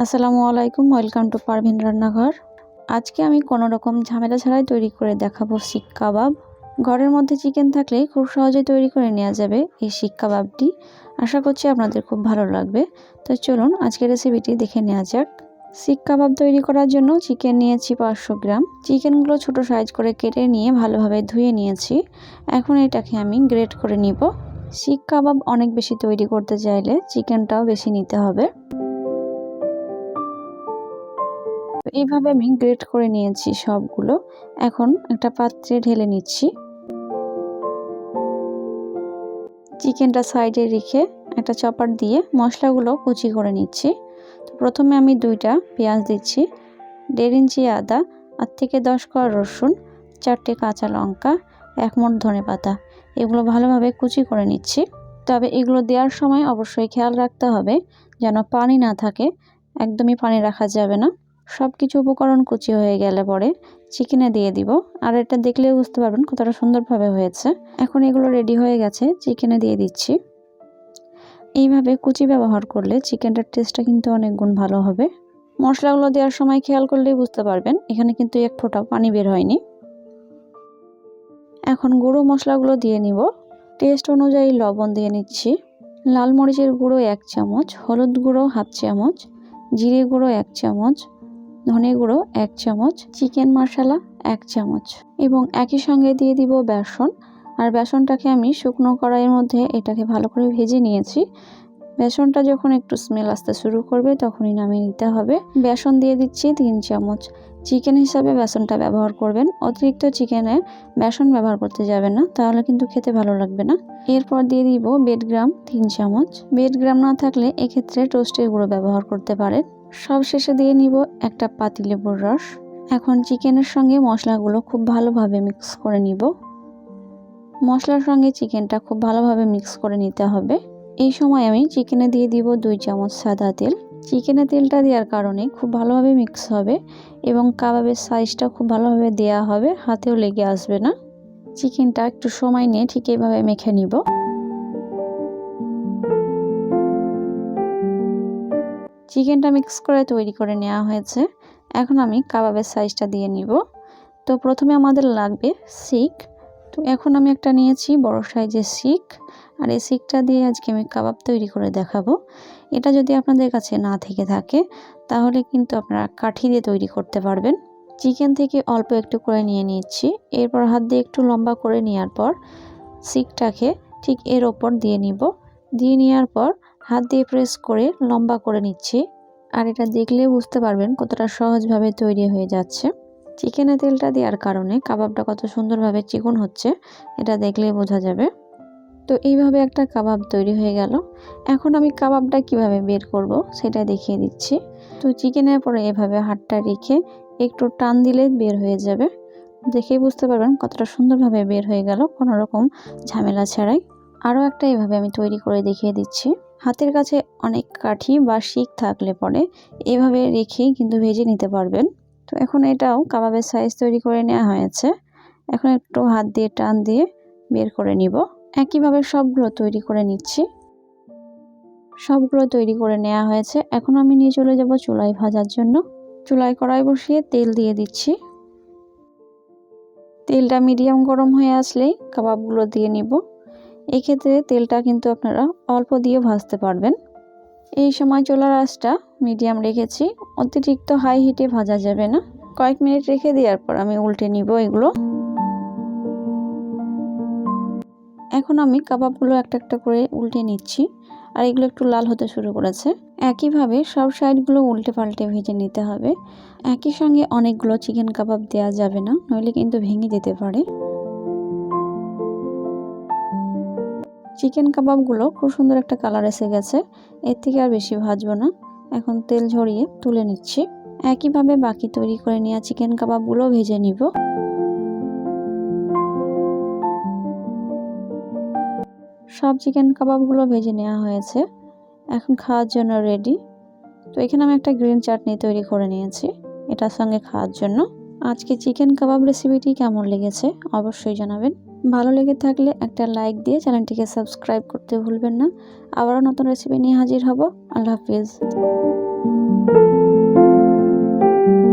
আসসালামু আলাইকুম, welcome to Parvin রান্নাঘর। আজকে আমি কোনো রকম ঝামেলা ছাড়াই তৈরি করে দেখাবো শিক কাবাব। ঘরের মধ্যে চিকেন থাকলেই খুব সহজে তৈরি করে নেওয়া যাবে এই শিক কাবাবটি। আশা করছি আপনাদের খুব ভালো লাগবে। তো চলুন আজকের রেসিপিটি দেখে নেওয়া যাক। শিক কাবাব তৈরি করার জন্য চিকেন নিয়েছি 500 গ্রাম। চিকেনগুলো ছোট সাইজ করে কেটে নিয়ে ভালোভাবে ধুয়ে নিয়েছি। এখন এটাকে আমি গ্রেট করে নিব। শিক কাবাব অনেক বেশি তৈরি করতে চাইলে চিকেনটাও বেশি নিতে হবে। এইভাবে আমি গ্রেট করে নিয়েছি সবগুলো। এখন একটা পাত্রে ঢেলে নিচ্ছি। চিকেনটা সাইডে রেখে একটা চপার দিয়ে মশলাগুলো কুচি করে নিচ্ছি। তো প্রথমে আমি 2টা পেঁয়াজ দিচ্ছি, 1.5 ইঞ্চি আদা, 8 থেকে 10 কোয়া রসুন, 4টে কাঁচা লঙ্কা, 1 মুঠ ধনেপাতা, এগুলো ভালোভাবে কুচি করে নিচ্ছি। তবে এগুলো দেওয়ার সময় অবশ্যই খেয়াল রাখতে হবে যেন পানি না থাকে, একদমই পানি রাখা যাবে না। সব কিছু উপকরণ কুচি হয়ে গেলে পরে চিকেনে দিয়ে দিব। আর এটা দেখলেও বুঝতে পারবেন কতটা সুন্দরভাবে হয়েছে। এখন এগুলো রেডি হয়ে গেছে, চিকেনে দিয়ে দিচ্ছি। এইভাবে কুচি ব্যবহার করলে চিকেনটার টেস্টটা কিন্তু অনেক গুণ ভালো হবে। মশলাগুলো দেওয়ার সময় খেয়াল করলেই বুঝতে পারবেন এখানে কিন্তু এক ফোঁটা পানি বের হয়নি। এখন গুঁড়ো মশলাগুলো দিয়ে নিব। টেস্ট অনুযায়ী লবণ দিয়ে নিচ্ছি, লাল মরিচের গুঁড়ো 1 চামচ, হলুদ গুঁড়ো 1/2 চামচ, জিরে গুঁড়ো 1 চামচ, ধনে গুঁড়ো 1 চামচ, চিকেন মশলা 1 চামচ এবং একই সঙ্গে দিয়ে দিব বেসন। আর বেসনটাকে আমি শুকনো কড়াইয়ের মধ্যে এটাকে ভালো করে ভেজে নিয়েছি। বেসনটা যখন একটু স্মেল আসতে শুরু করবে তখনই নামিয়ে নিতে হবে। বেসন দিয়ে দিচ্ছি 3 চামচ। চিকেন হিসাবে বেসনটা ব্যবহার করবেন, অতিরিক্ত চিকেনে বেসন ব্যবহার করতে যাবেন না, তাহলে কিন্তু খেতে ভালো লাগবে না। এরপর দিয়ে দিব বেডগ্রাম 3 চামচ। বেডগ্রাম না থাকলে এক্ষেত্রে টোস্টের গুঁড়ো ব্যবহার করতে পারেন। সব শেষে দিয়ে নিব একটা পাতিলেবুর রস। এখন চিকেনের সঙ্গে মশলাগুলো খুব ভালোভাবে মিক্স করে নিব। মশলার সঙ্গে চিকেনটা খুব ভালোভাবে মিক্স করে নিতে হবে। এই সময় আমি চিকেনে দিয়ে দিব 2 চামচ সাদা তেল। চিকেনে তেলটা দেওয়ার কারণে খুব ভালোভাবে মিক্স হবে এবং কাবাবের সাইজটা খুব ভালোভাবে দেওয়া হবে, হাতেও লেগে আসবে না। চিকেনটা একটু সময় নিয়ে ঠিক এইভাবে মেখে নিব। চিকেনটা মিক্স করে তৈরি করে নেওয়া হয়েছে। এখন আমি কাবাবের সাইজটা দিয়ে নিব। তো প্রথমে আমাদের লাগবে শিক। তো এখন আমি একটা নিয়েছি বড় সাইজের শিক। আর এই শিকটা দিয়ে আজকে আমি কাবাব তৈরি করে দেখাবো। এটা যদি আপনাদের কাছে না থেকে থাকে তাহলে কিন্তু আপনারা কাঠি দিয়ে তৈরি করতে পারবেন। চিকেন থেকে অল্প একটু করে নিয়ে নিচ্ছি। এরপর হাত দিয়ে একটু লম্বা করে নেওয়ার পর শিকটাকে ঠিক এর ওপর দিয়ে নিব। দিয়ে নেওয়ার পর হাত দিয়ে প্রেস করে লম্বা করে নিচ্ছি। আর এটা দেখলে বুঝতে পারবেন কতটা সহজভাবে তৈরি হয়ে যাচ্ছে। চিকেনে তেলটা দেওয়ার কারণে কাবাবটা কত সুন্দরভাবে চিকন হচ্ছে এটা দেখলেই বোঝা যাবে। তো এইভাবে একটা কাবাব তৈরি হয়ে গেল। এখন আমি কাবাবটা কিভাবে বের করব সেটা দেখিয়ে দিচ্ছি। তো চিকেনের পরে এভাবে হাতটা রেখে একটু টান দিলে বের হয়ে যাবে। দেখেই বুঝতে পারবেন কতটা সুন্দরভাবে বের হয়ে গেল কোনো রকম ঝামেলা ছাড়াই। আরও একটা এভাবে আমি তৈরি করে দেখিয়ে দিচ্ছি। হাতের কাছে অনেক কাঠি বা শিক থাকলে পরে এভাবে রেখেই কিন্তু ভেজে নিতে পারবেন। তো এখন এটাও কাবাবের সাইজ তৈরি করে নেওয়া হয়েছে। এখন একটু হাত দিয়ে টান দিয়ে বের করে নিব। একইভাবে সবগুলো তৈরি করে নিচ্ছি। সবগুলো তৈরি করে নেওয়া হয়েছে। এখন আমি নিয়ে চলে যাব চুলায় ভাজার জন্য। চুলায় কড়াই বসিয়ে তেল দিয়ে দিচ্ছি। তেলটা মিডিয়াম গরম হয়ে আসলেই কাবাবগুলো দিয়ে নিব। এক্ষেত্রে তেলটা কিন্তু আপনারা অল্প দিয়ে ভাজতে পারবেন। এই সময় চুলার আঁচটা মিডিয়াম রেখেছি, অতিরিক্ত হাই হিটে ভাজা যাবে না। কয়েক মিনিট রেখে দেওয়ার পর আমি উল্টে নিব এগুলো। এখন আমি কাবাবগুলো একটা একটা করে উল্টে নিচ্ছি। আর এগুলো একটু লাল হতে শুরু করেছে। একইভাবে সব সাইডগুলো উল্টে পাল্টে ভেজে নিতে হবে। একই সঙ্গে অনেকগুলো চিকেন কাবাব দেওয়া যাবে না, নইলে কিন্তু ভেঙে যেতে পারে। চিকেন কাবাবগুলো খুব সুন্দর একটা কালার এসে গেছে। এর থেকে আর বেশি ভাজবো না। এখন তেল ঝরিয়ে তুলে নিচ্ছি। একইভাবে বাকি তৈরি করে নেওয়া চিকেন কাবাবগুলো ভেজে নিব। সব চিকেন কাবাবগুলো ভেজে নেওয়া হয়েছে। এখন খাওয়ার জন্য রেডি। তো এখানে আমি একটা গ্রিন চাটনি তৈরি করে নিয়েছি এটার সঙ্গে খাওয়ার জন্য। আজকে চিকেন কাবাব রেসিপিটি কেমন লেগেছে অবশ্যই জানাবেন। ভালো লেগে থাকলে একটা লাইক দিয়ে চ্যানেলটিকে সাবস্ক্রাইব করতে ভুলবেন না। আবারও নতুন রেসিপি নিয়ে হাজির হব। আল্লাহ হাফিজ।